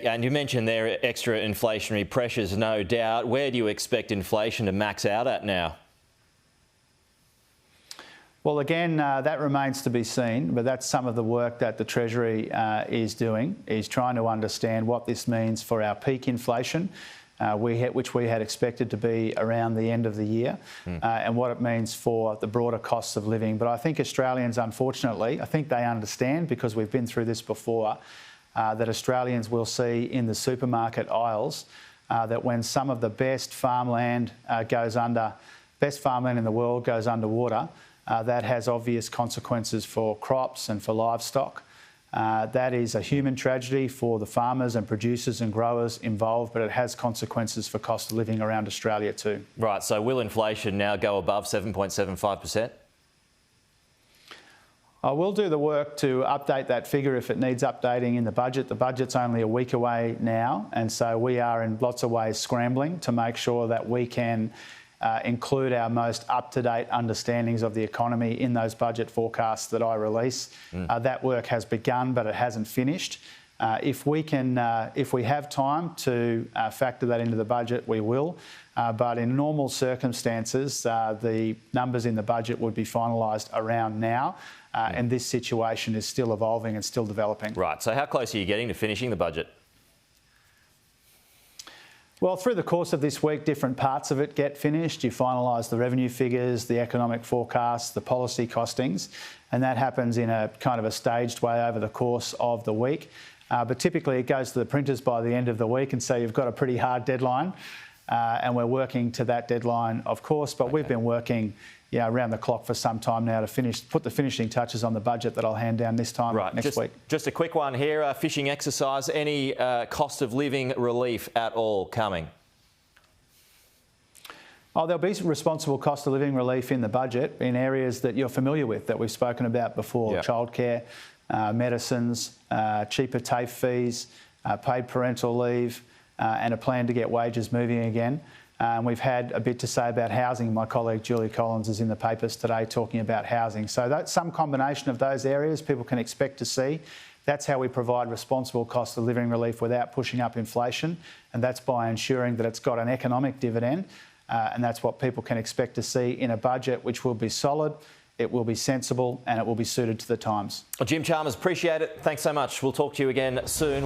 And you mentioned there extra inflationary pressures, no doubt. Where do you expect inflation to max out at now? Well, again, that remains to be seen, but that's some of the work that the Treasury is doing, is trying to understand what this means for our peak inflation, which we had expected to be around the end of the year, and what it means for the broader costs of living. But I think Australians, unfortunately, I think they understand, because we've been through this before, that Australians will see in the supermarket aisles that when some of the best farmland best farmland in the world goes underwater, that has obvious consequences for crops and for livestock. That is a human tragedy for the farmers and producers and growers involved, but it has consequences for cost of living around Australia too. Right, so will inflation now go above 7.75%? I will do the work to update that figure if it needs updating in the budget. The budget's only a week away now, and so we are in lots of ways scrambling to make sure that we can include our most up-to-date understandings of the economy in those budget forecasts that I release. That work has begun, but it hasn't finished. If we have time to factor that into the budget, we will. But in normal circumstances, the numbers in the budget would be finalised around now, and this situation is still evolving and still developing. Right, so how close are you getting to finishing the budget? Well, through the course of this week, different parts of it get finished. You finalise the revenue figures, the economic forecasts, the policy costings, and that happens in a kind of a staged way over the course of the week. But typically it goes to the printers by the end of the week, and so you've got a pretty hard deadline, and we're working to that deadline, of course, but we've been working around the clock for some time now to put the finishing touches on the budget that I'll hand down this time next week. Just a quick one here, fishing exercise, any cost of living relief at all coming? Oh, there'll be some responsible cost of living relief in the budget in areas that you're familiar with, that we've spoken about before: childcare, medicines, cheaper TAFE fees, paid parental leave, and a plan to get wages moving again. We've had a bit to say about housing. My colleague Julie Collins is in the papers today talking about housing. So that's some combination of those areas people can expect to see. That's how we provide responsible cost of living relief without pushing up inflation, and that's by ensuring that it's got an economic dividend, and that's what people can expect to see in a budget which will be solid, it will be sensible, and it will be suited to the times. Well, Jim Chalmers, appreciate it. Thanks so much. We'll talk to you again soon.